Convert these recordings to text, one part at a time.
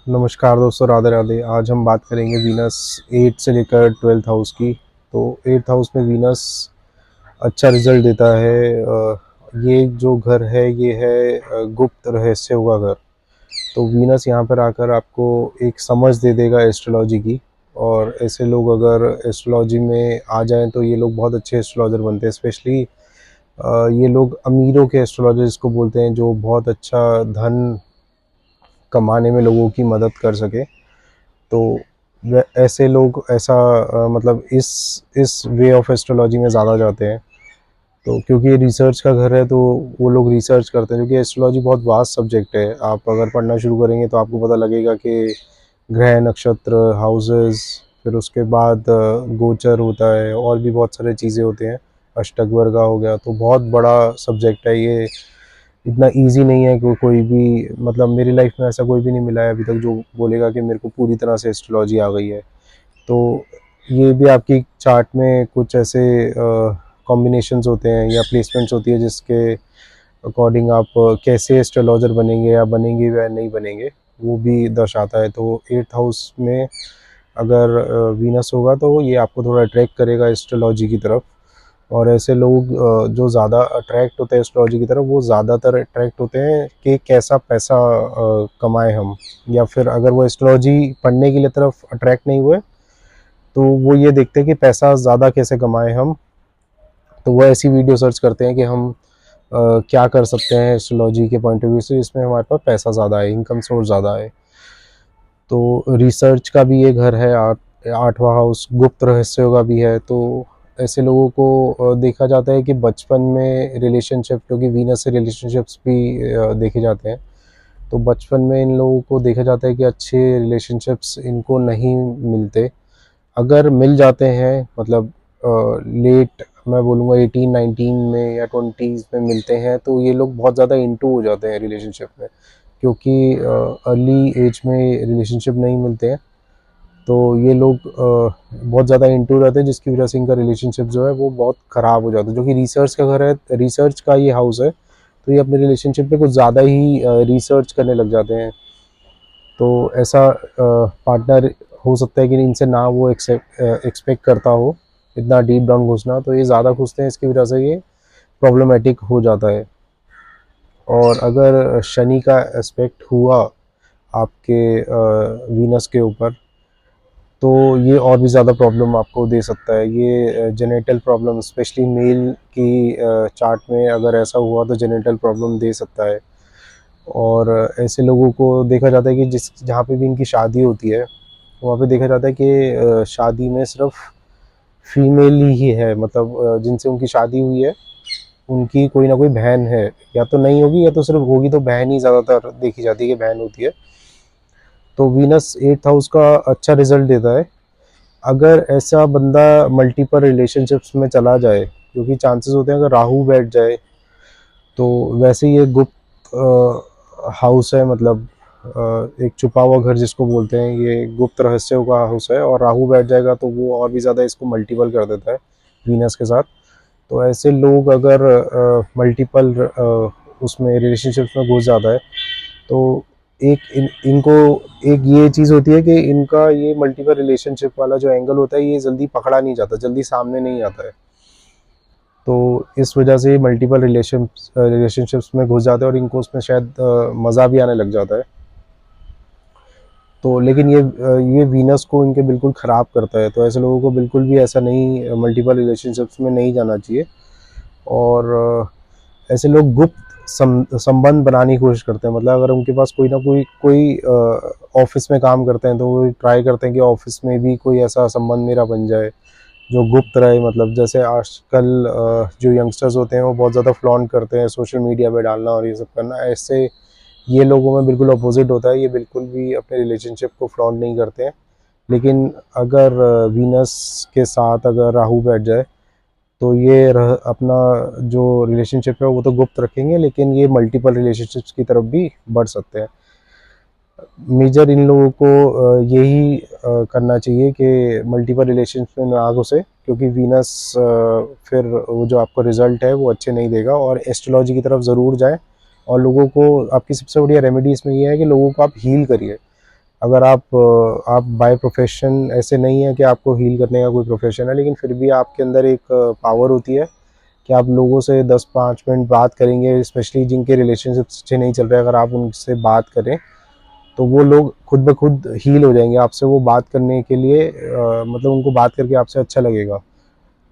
नमस्कार दोस्तों, राधे राधे। आज हम बात करेंगे वीनस 8 से लेकर 12th हाउस की। तो 8th हाउस में वीनस अच्छा रिजल्ट देता है। ये जो घर है ये है गुप्त रहस्य हुआ घर। तो वीनस यहाँ पर आकर आपको एक समझ दे देगा एस्ट्रोलॉजी की। और ऐसे लोग अगर एस्ट्रोलॉजी में आ जाएं तो ये लोग बहुत अच्छे एस्ट्रोलॉजर बनते हैं। स्पेशली ये लोग अमीरों के एस्ट्रोलॉजर जिसको बोलते हैं, जो बहुत अच्छा धन कमाने में लोगों की मदद कर सके। तो ऐसे लोग ऐसा मतलब इस वे ऑफ एस्ट्रोलॉजी में ज़्यादा जाते हैं। तो क्योंकि ये रिसर्च का घर है तो वो लोग रिसर्च करते हैं, क्योंकि एस्ट्रोलॉजी बहुत वास्ट सब्जेक्ट है। आप अगर पढ़ना शुरू करेंगे तो आपको पता लगेगा कि ग्रह, नक्षत्र, हाउसेस, फिर उसके बाद गोचर होता है और भी बहुत सारे चीज़ें होते हैं। अष्टक वर्गा हो गया, तो बहुत बड़ा सब्जेक्ट है ये। इतना इजी नहीं है कि कोई भी, मतलब मेरी लाइफ में ऐसा कोई भी नहीं मिला है अभी तक जो बोलेगा कि मेरे को पूरी तरह से एस्ट्रोलॉजी आ गई है। तो ये भी आपकी चार्ट में कुछ ऐसे कॉम्बिनेशंस होते हैं या प्लेसमेंट्स होती है जिसके अकॉर्डिंग आप कैसे एस्ट्रोलॉजर बनेंगे या बनेंगे या नहीं बनेंगे, वो भी दर्शाता है। तो 8th हाउस में अगर वीनस होगा तो ये आपको थोड़ा अट्रैक्ट करेगा एस्ट्रोलॉजी की तरफ। और ऐसे लोग जो ज़्यादा अट्रैक्ट होते हैं एस्ट्रोलॉजी की तरफ, वो ज़्यादातर अट्रैक्ट होते हैं कि कैसा पैसा कमाएं हम। या फिर अगर वो एस्ट्रोलॉजी पढ़ने के लिए तरफ अट्रैक्ट नहीं हुए तो वो ये देखते हैं कि पैसा ज़्यादा कैसे कमाएं हम। तो वो ऐसी वीडियो सर्च करते हैं कि हम क्या कर सकते हैं एस्ट्रोलॉजी के पॉइंट ऑफ व्यू से, इसमें हमारे पास पैसा ज़्यादा है, इनकम सोर्स ज़्यादा है। तो रिसर्च का भी ये घर है। 8वां हाउस गुप्त रहस्यों का भी है। तो ऐसे लोगों को देखा जाता है कि बचपन में रिलेशनशिप, क्योंकि वीनस से रिलेशनशिप्स भी देखे जाते हैं। तो बचपन में इन लोगों को देखा जाता है कि अच्छे रिलेशनशिप्स इनको नहीं मिलते। अगर मिल जाते हैं, मतलब लेट मैं बोलूँगा 18-19 में या 20s में मिलते हैं, तो ये लोग बहुत ज़्यादा इंटू हो जाते हैं रिलेशनशिप में। क्योंकि अर्ली एज में रिलेशनशिप नहीं मिलते हैं तो ये लोग बहुत ज़्यादा इंटू रहते हैं, जिसकी वजह से इनका रिलेशनशिप जो है वो बहुत ख़राब हो जाता है। जो कि रिसर्च का घर है, रिसर्च का ये हाउस है, तो ये अपने रिलेशनशिप पे कुछ ज़्यादा ही रिसर्च करने लग जाते हैं। तो ऐसा पार्टनर हो सकता है कि इनसे ना वो एक्सपेक्ट करता हो इतना डीप डाउन घुसना, तो ये ज़्यादा घुसते हैं, इसकी वजह से ये प्रॉब्लमेटिक हो जाता है। और अगर शनि का एस्पेक्ट हुआ आपके वीनस के ऊपर, तो ये और भी ज़्यादा प्रॉब्लम आपको दे सकता है। ये जेनेटल प्रॉब्लम, स्पेशली मेल की चार्ट में अगर ऐसा हुआ तो जेनेटल प्रॉब्लम दे सकता है। और ऐसे लोगों को देखा जाता है कि जिस जहाँ पे भी इनकी शादी होती है वहाँ पे देखा जाता है कि शादी में सिर्फ फीमेल ही है, मतलब जिनसे उनकी शादी हुई है उनकी कोई ना कोई बहन है। या तो नहीं होगी या तो सिर्फ होगी तो बहन ही ज़्यादातर देखी जाती है कि बहन होती है। तो वीनस 8th हाउस का अच्छा रिजल्ट देता है। अगर ऐसा बंदा मल्टीपल रिलेशनशिप्स में चला जाए, क्योंकि चांसेस होते हैं अगर राहु बैठ जाए तो, वैसे ये गुप्त हाउस है, मतलब एक छुपा हुआ घर जिसको बोलते हैं, ये गुप्त रहस्यों का हाउस है। और राहु बैठ जाएगा तो वो और भी ज़्यादा इसको मल्टीपल कर देता है वीनस के साथ। तो ऐसे लोग अगर मल्टीपल उसमें रिलेशनशिप्स में घुस जाता है तो इनको एक ये चीज़ होती है कि इनका ये मल्टीपल रिलेशनशिप वाला जो एंगल होता है ये जल्दी पकड़ा नहीं जाता, जल्दी सामने नहीं आता है। तो इस वजह से मल्टीपल रिलेशनशिप्स में घुस जाते हैं और इनको उसमें शायद मज़ा भी आने लग जाता है। तो लेकिन ये वीनस को इनके बिल्कुल ख़राब करता है। तो ऐसे लोगों को बिल्कुल भी ऐसा नहीं, मल्टीपल रिलेशनशिप्स में नहीं जाना चाहिए। और ऐसे लोग गुप्त संबंध बनाने की कोशिश करते हैं। मतलब अगर उनके पास कोई ना कोई ऑफिस में काम करते हैं तो वो ट्राई करते हैं कि ऑफिस में भी कोई ऐसा संबंध मेरा बन जाए जो गुप्त रहे। मतलब जैसे आजकल जो यंगस्टर्स होते हैं वो बहुत ज़्यादा फ्लॉन्ट करते हैं सोशल मीडिया पे डालना और ये सब करना, ऐसे ये लोगों में बिल्कुल अपोजिट होता है। ये बिल्कुल भी अपने रिलेशनशिप को फ्लॉन्ट नहीं करते हैं। लेकिन अगर वीनस के साथ अगर राहु बैठ जाए तो ये अपना जो रिलेशनशिप है वो तो गुप्त रखेंगे, लेकिन ये मल्टीपल रिलेशनशिप्स की तरफ भी बढ़ सकते हैं। मेजर इन लोगों को यही करना चाहिए कि मल्टीपल रिलेशनशिप में ना घुसे, क्योंकि वीनस फिर वो जो आपको रिजल्ट है वो अच्छे नहीं देगा। और एस्ट्रोलॉजी की तरफ ज़रूर जाए। और लोगों को, आपकी सबसे बढ़िया रेमेडी इसमें ये है कि लोगों को आप हील करिए। अगर आप बाय प्रोफेशन ऐसे नहीं है कि आपको हील करने का कोई प्रोफेशन है, लेकिन फिर भी आपके अंदर एक पावर होती है कि आप लोगों से 10-5 मिनट बात करेंगे, स्पेशली जिनके रिलेशनशिप्स अच्छे नहीं चल रहे, अगर आप उनसे बात करें तो वो लोग खुद ब खुद हील हो जाएंगे आपसे। वो बात करने के लिए मतलब उनको बात करके आपसे अच्छा लगेगा।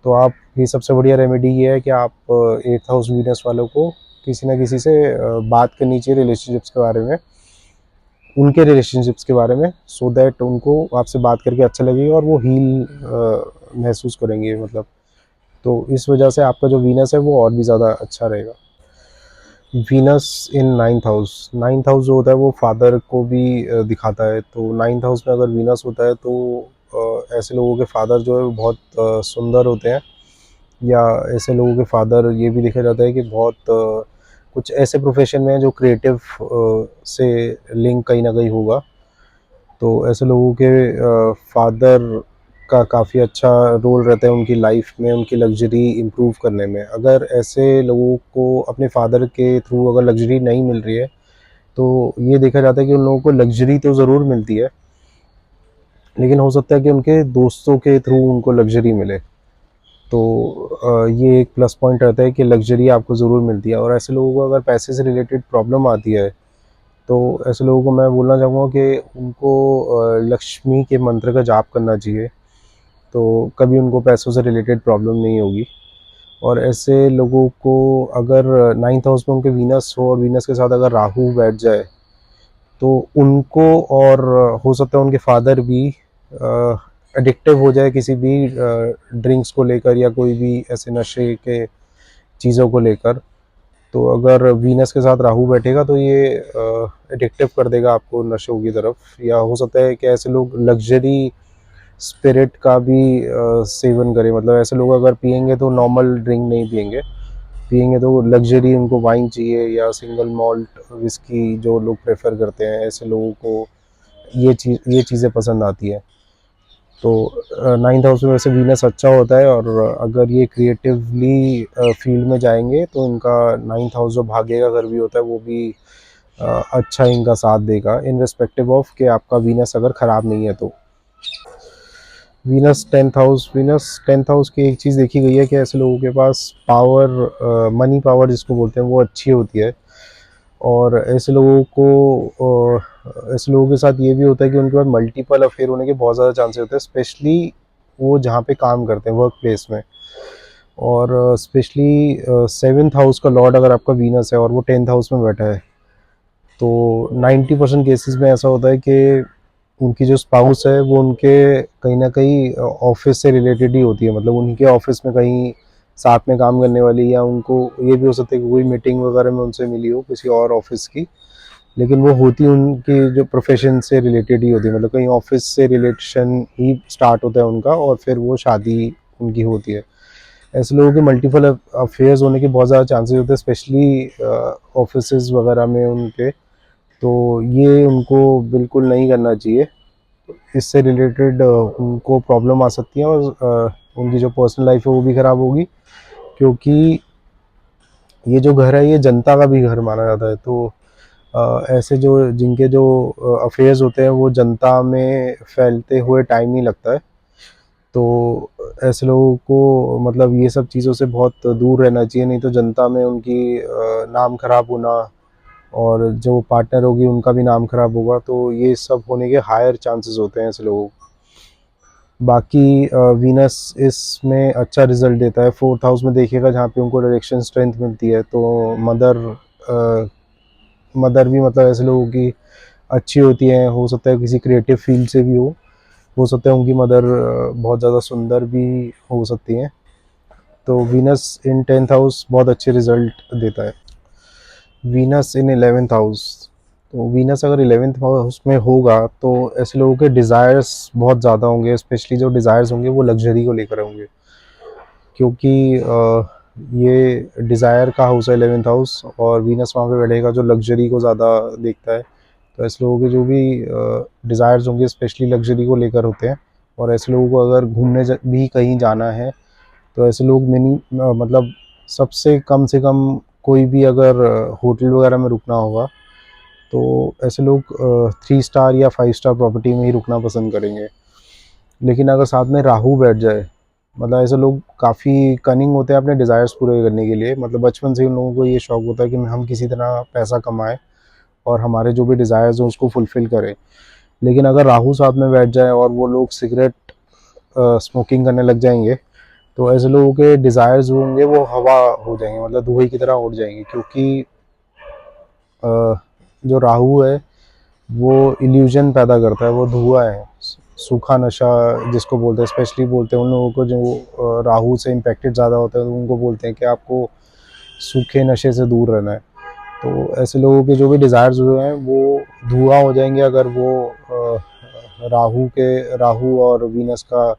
तो आप ये सबसे बढ़िया रेमेडी ये है कि आप 8th हाउस वीनस वालों को किसी ना किसी से बात करनी चाहिए रिलेशनशिप्स के बारे में, उनके रिलेशनशिप्स के बारे में, सो दैट उनको आपसे बात करके अच्छा लगेगा और वो हील महसूस करेंगे मतलब। तो इस वजह से आपका जो वीनस है वो और भी ज़्यादा अच्छा रहेगा। वीनस इन 9th हाउस, 9th हाउस जो होता है वो फादर को भी दिखाता है। तो 9th हाउस में अगर वीनस होता है तो ऐसे लोगों के फादर जो है वो बहुत सुंदर होते हैं, या ऐसे लोगों के फादर ये भी देखा जाता है कि बहुत कुछ ऐसे प्रोफेशन में है जो क्रिएटिव से लिंक कहीं ना कहीं होगा। तो ऐसे लोगों के फादर का काफ़ी अच्छा रोल रहता है उनकी लाइफ में, उनकी लग्जरी इम्प्रूव करने में। अगर ऐसे लोगों को अपने फादर के थ्रू अगर लग्जरी नहीं मिल रही है तो ये देखा जाता है कि उन लोगों को लग्जरी तो ज़रूर मिलती है, लेकिन हो सकता है कि उनके दोस्तों के थ्रू उनको लग्जरी मिले। तो ये एक प्लस पॉइंट रहता है कि लग्जरी आपको ज़रूर मिलती है। और ऐसे लोगों को अगर पैसे से रिलेटेड प्रॉब्लम आती है तो ऐसे लोगों को मैं बोलना चाहूँगा कि उनको लक्ष्मी के मंत्र का जाप करना चाहिए, तो कभी उनको पैसों से रिलेटेड प्रॉब्लम नहीं होगी। और ऐसे लोगों को अगर 9th हाउस में उनके वीनस हो और वीनस के साथ अगर राहु बैठ जाए तो उनको, और हो सकता है उनके फादर भी एडिक्टिव हो जाए किसी भी ड्रिंक्स को लेकर या कोई भी ऐसे नशे के चीज़ों को लेकर। तो अगर वीनस के साथ राहु बैठेगा तो ये एडिक्टिव कर देगा आपको नशों की तरफ। या हो सकता है कि ऐसे लोग लग्जरी स्पिरिट का भी सेवन करें, मतलब ऐसे लोग अगर पियेंगे तो नॉर्मल ड्रिंक नहीं पियेंगे, पियेंगे तो लग्जरी, उनको वाइन चाहिए या सिंगल मॉल्ट विस्की जो लोग प्रेफर करते हैं, ऐसे लोगों को ये चीज़ें पसंद आती है। तो 9th हाउस में वैसे वीनस अच्छा होता है, और अगर ये क्रिएटिवली फील्ड में जाएंगे तो इनका 9th हाउस जो भाग्य का घर भी होता है वो भी अच्छा इनका साथ देगा, इन रिस्पेक्टिव ऑफ कि आपका वीनस अगर ख़राब नहीं है तो। वीनस 10th हाउस की एक चीज़ देखी गई है कि ऐसे लोगों के पास पावर, मनी पावर जिसको बोलते हैं, वो अच्छी होती है। और ऐसे लोगों के साथ ये भी होता है कि उनके पास मल्टीपल अफेयर होने के बहुत ज़्यादा चांसेस होते हैं, स्पेशली वो जहाँ पे काम करते हैं, वर्क प्लेस में। और स्पेशली 7th हाउस का लॉर्ड अगर आपका वीनस है और वो 10th हाउस में बैठा है तो 90% केसेस में ऐसा होता है कि उनकी जो स्पाउस है वो उनके कहीं ना कहीं ऑफिस से रिलेटेड ही होती है, मतलब उनके ऑफिस में कहीं साथ में काम करने वाली, या उनको ये भी हो सकता है कि कोई मीटिंग वगैरह में उनसे मिली हो किसी और ऑफिस की, लेकिन वो होती उनकी जो प्रोफेशन से रिलेटेड ही होती है, मतलब कहीं ऑफिस से रिलेशन ही स्टार्ट होता है उनका और फिर वो शादी उनकी होती है। ऐसे लोगों के मल्टीपल अफेयर्स होने के बहुत ज़्यादा चांसेस होते हैं, स्पेशली ऑफिस वगैरह में उनके। तो ये उनको बिल्कुल नहीं करना चाहिए, इससे रिलेटेड उनको प्रॉब्लम आ सकती है, और उनकी जो पर्सनल लाइफ है वो भी ख़राब होगी, क्योंकि ये जो घर है ये जनता का भी घर माना जाता है। तो ऐसे जो जिनके जो अफेयर्स होते हैं वो जनता में फैलते हुए टाइम नहीं लगता है। तो ऐसे लोगों को मतलब ये सब चीज़ों से बहुत दूर रहना चाहिए, नहीं तो जनता में उनकी नाम खराब होना, और जो पार्टनर होगी उनका भी नाम खराब होगा, तो ये सब होने के हायर चांसेस होते हैं ऐसे लोगों को। बाकी वीनस इसमें अच्छा रिजल्ट देता है 4th हाउस में देखिएगा, जहाँ पे उनको डायरेक्शन स्ट्रेंथ मिलती है। तो मदर भी मतलब ऐसे लोगों की अच्छी होती है, हो सकता है किसी क्रिएटिव फील्ड से भी हो सकता है उनकी मदर बहुत ज़्यादा सुंदर भी हो सकती हैं। तो वीनस इन 10th हाउस बहुत अच्छे रिजल्ट देता है। वीनस इन 11th हाउस, तो वीनस अगर 11th हाउस में होगा तो ऐसे लोगों के डिज़ायर्स बहुत ज़्यादा होंगे, स्पेशली जो डिज़ायर्स होंगे वो लग्जरी को लेकर होंगे, क्योंकि ये डिज़ायर का हाउस है 11th हाउस, और वीनस वहाँ पे बैठेगा जो लग्जरी को ज़्यादा देखता है। तो ऐसे लोगों के जो भी डिज़ायर्स होंगे स्पेशली लग्जरी को लेकर होते हैं। और ऐसे लोगों को अगर घूमने भी कहीं जाना है तो ऐसे लोग मतलब सबसे कम से कम कोई भी अगर होटल वगैरह में रुकना होगा तो ऐसे लोग 3 स्टार या 5 स्टार प्रॉपर्टी में ही रुकना पसंद करेंगे। लेकिन अगर साथ में राहु बैठ जाए, मतलब ऐसे लोग काफ़ी कनिंग होते हैं अपने डिज़ायर्स पूरे करने के लिए। मतलब बचपन से ही उन लोगों को ये शौक होता है कि हम किसी तरह पैसा कमाएं और हमारे जो भी डिज़ायर्स हैं उसको फुलफ़िल करें। लेकिन अगर राहु साथ में बैठ जाए और वो लोग सिगरेट स्मोकिंग करने लग जाएंगे, तो ऐसे लोगों के डिज़ायर्स होंगे वो हवा हो जाएंगे, मतलब धुएं की तरह उड़ जाएंगे। क्योंकि जो राहु है वो इल्यूजन पैदा करता है, वो धुआं है, सूखा नशा जिसको बोलते हैं। स्पेशली बोलते हैं उन लोगों को जो राहु से इम्पेक्टेड ज़्यादा होते हैं, तो उनको बोलते हैं कि आपको सूखे नशे से दूर रहना है। तो ऐसे लोगों के जो भी डिज़ायर्स हुए हैं वो धुआं हो जाएंगे अगर वो राहु और वीनस का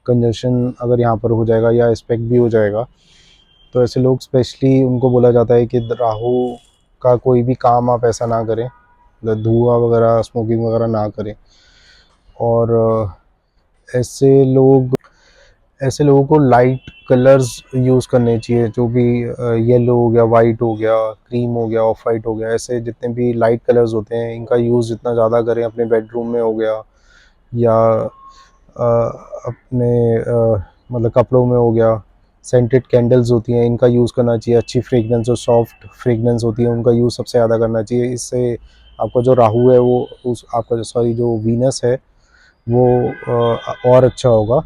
कंजंक्शन अगर यहाँ पर हो जाएगा या एस्पेक्ट भी हो जाएगा। तो ऐसे लोग स्पेशली उनको बोला जाता है कि राहु का कोई भी काम आप ऐसा ना करें, मतलब धुआं वगैरह स्मोकिंग वगैरह ना करें। और ऐसे लोग ऐसे लोगों को लाइट कलर्स यूज़ करने चाहिए, जो भी येलो हो गया, वाइट हो गया, क्रीम हो गया, ऑफ वाइट हो गया, ऐसे जितने भी लाइट कलर्स होते हैं इनका यूज़ जितना ज़्यादा करें। अपने बेडरूम में हो गया या अपने मतलब कपड़ों में हो गया। सेंटेड कैंडल्स होती हैं इनका यूज़ करना चाहिए। अच्छी फ्रेगनेंस और सॉफ्ट फ्रेगनेंस होती है उनका यूज़ सबसे ज़्यादा करना चाहिए। इससे आपका जो राहु है वो आपका जो वीनस है वो और अच्छा होगा।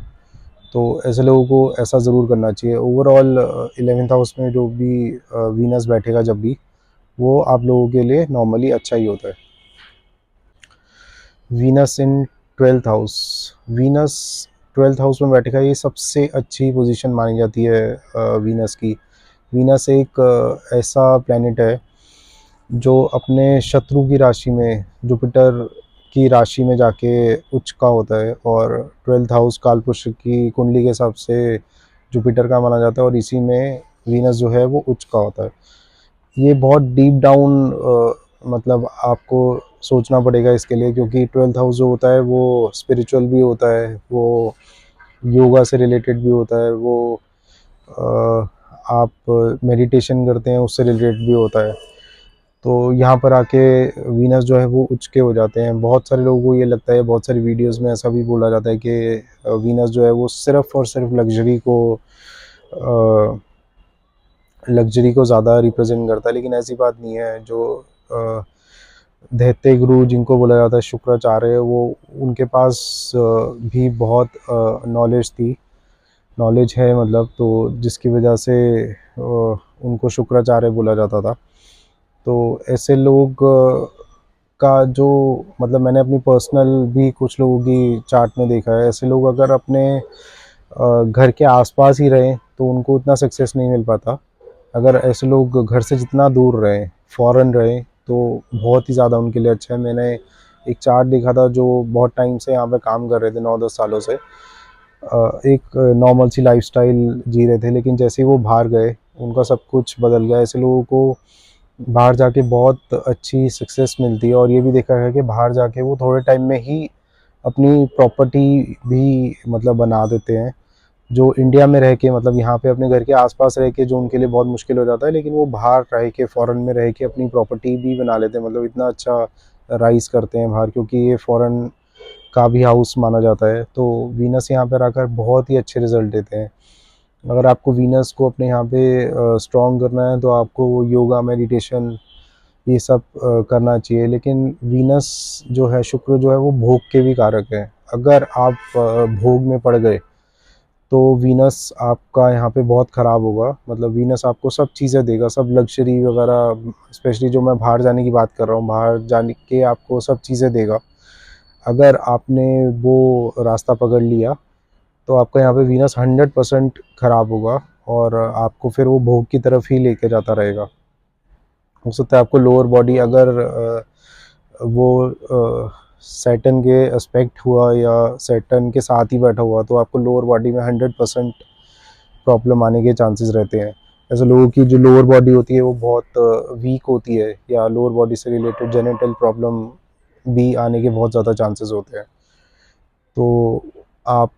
तो ऐसे लोगों को ऐसा ज़रूर करना चाहिए। ओवरऑल 11th हाउस में जो भी वीनस बैठेगा जब भी, वो आप लोगों के लिए नॉर्मली अच्छा ही होता है। वीनस इन 12th house, Venus 12th house में बैठेगा, ये सबसे अच्छी पोजीशन मानी जाती है वीनस की। वीनस एक ऐसा प्लैनेट है जो अपने शत्रु की राशि में, जुपिटर की राशि में जाके उच्च का होता है। और 12th हाउस कालपुरुष की कुंडली के हिसाब से जुपिटर का माना जाता है और इसी में वीनस जो है वो उच्च का होता है। ये बहुत डीप डाउन मतलब आपको सोचना पड़ेगा इसके लिए, क्योंकि 12th हाउस जो होता है वो स्पिरिचुअल भी होता है, वो योगा से रिलेटेड भी होता है, वो आप मेडिटेशन करते हैं उससे रिलेटेड भी होता है। तो यहाँ पर आके वीनस जो है वो उच्च के हो जाते हैं। बहुत सारे लोगों को ये लगता है, बहुत सारी वीडियोस में ऐसा भी बोला जाता है कि वीनस जो है वो सिर्फ और सिर्फ लग्जरी को ज़्यादा रिप्रेजेंट करता है, लेकिन ऐसी बात नहीं है। जो दैत्य गुरु जिनको बोला जाता है शुक्राचार्य, वो उनके पास भी बहुत नॉलेज है, मतलब तो जिसकी वजह से उनको शुक्राचार्य बोला जाता था। तो ऐसे लोग का जो मतलब मैंने अपनी पर्सनल भी कुछ लोगों की चार्ट में देखा है, ऐसे लोग अगर अपने घर के आसपास ही रहें तो उनको उतना सक्सेस नहीं मिल पाता। अगर ऐसे लोग घर से जितना दूर रहें, फॉरेन रहें, तो बहुत ही ज़्यादा उनके लिए अच्छा है। मैंने एक चार्ट देखा था जो बहुत टाइम से यहाँ पे काम कर रहे थे, 9-10 सालों से एक नॉर्मल सी लाइफस्टाइल जी रहे थे, लेकिन जैसे ही वो बाहर गए उनका सब कुछ बदल गया। ऐसे लोगों को बाहर जाके बहुत अच्छी सक्सेस मिलती है। और ये भी देखा है कि बाहर जाके वो थोड़े टाइम में ही अपनी प्रॉपर्टी भी मतलब बना देते हैं, जो इंडिया में रह के, मतलब यहाँ पे अपने घर के आसपास रह के जो उनके लिए बहुत मुश्किल हो जाता है, लेकिन वो बाहर रह के फॉरेन में रह के अपनी प्रॉपर्टी भी बना लेते हैं। मतलब इतना अच्छा राइज करते हैं बाहर, क्योंकि ये फॉरेन का भी हाउस माना जाता है। तो वीनस यहाँ पर आकर बहुत ही अच्छे रिजल्ट देते हैं। अगर आपको वीनस को अपने यहाँ पे स्ट्रॉन्ग करना है तो आपको योगा, मेडिटेशन, ये सब करना चाहिए। लेकिन वीनस जो है, शुक्र जो है, वो भोग के भी कारक है। अगर आप भोग में पड़ गए तो वीनस आपका यहाँ पे बहुत ख़राब होगा। मतलब वीनस आपको सब चीज़ें देगा, सब लग्जरी वगैरह, स्पेशली जो मैं बाहर जाने की बात कर रहा हूँ, बाहर जाने के आपको सब चीज़ें देगा। अगर आपने वो रास्ता पकड़ लिया तो आपका यहाँ पे वीनस 100% ख़राब होगा और आपको फिर वो भोग की तरफ ही लेके जाता रहेगा। हो सकता है आपको लोअर बॉडी, अगर वो सैटर्न के एस्पेक्ट हुआ या सैटर्न के साथ ही बैठा हुआ, तो आपको लोअर बॉडी में 100% प्रॉब्लम आने के चांसेस रहते हैं। ऐसे लोगों की जो लोअर बॉडी होती है वो बहुत वीक होती है, या लोअर बॉडी से रिलेटेड जेनिटल प्रॉब्लम भी आने के बहुत ज़्यादा चांसेस होते हैं। तो आप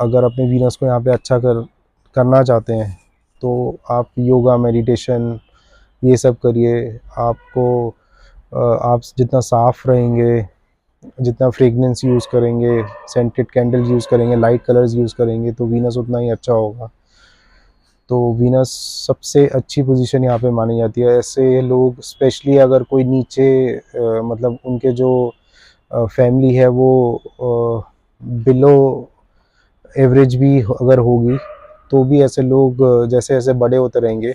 अगर अपने वीनस को यहाँ पे अच्छा करना चाहते हैं तो आप योगा, मेडिटेशन, ये सब करिए। आपको आप जितना साफ़ रहेंगे, जितना फ्रेगनेंस यूज़ करेंगे, सेंटेड कैंडल्स यूज़ करेंगे, लाइट कलर्स यूज़ करेंगे, तो वीनस उतना ही अच्छा होगा। तो वीनस सबसे अच्छी पोजीशन यहाँ पे मानी जाती है। ऐसे लोग स्पेशली अगर कोई नीचे मतलब उनके जो फैमिली है वो बिलो एवरेज भी अगर होगी, तो भी ऐसे लोग जैसे जैसे बड़े होते रहेंगे,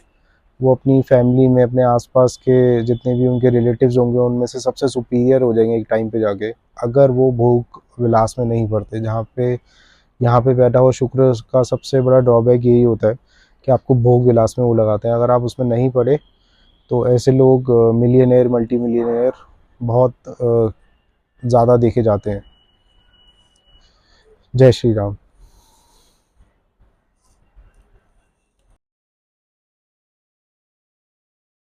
वो अपनी फैमिली में अपने आसपास के जितने भी उनके रिलेटिव्स होंगे उनमें से सबसे सुपीरियर हो जाएंगे एक टाइम पे जाके, अगर वो भोग विलास में नहीं पड़ते। जहाँ पे यहाँ पे बैठा हुआ शुक्र का सबसे बड़ा ड्रॉबैक यही होता है कि आपको भोग विलास में वो लगाते हैं। अगर आप उसमें नहीं पड़े तो ऐसे लोग मिलियनेयर मल्टी मिलियनेयर बहुत ज़्यादा देखे जाते हैं। जय श्री राम।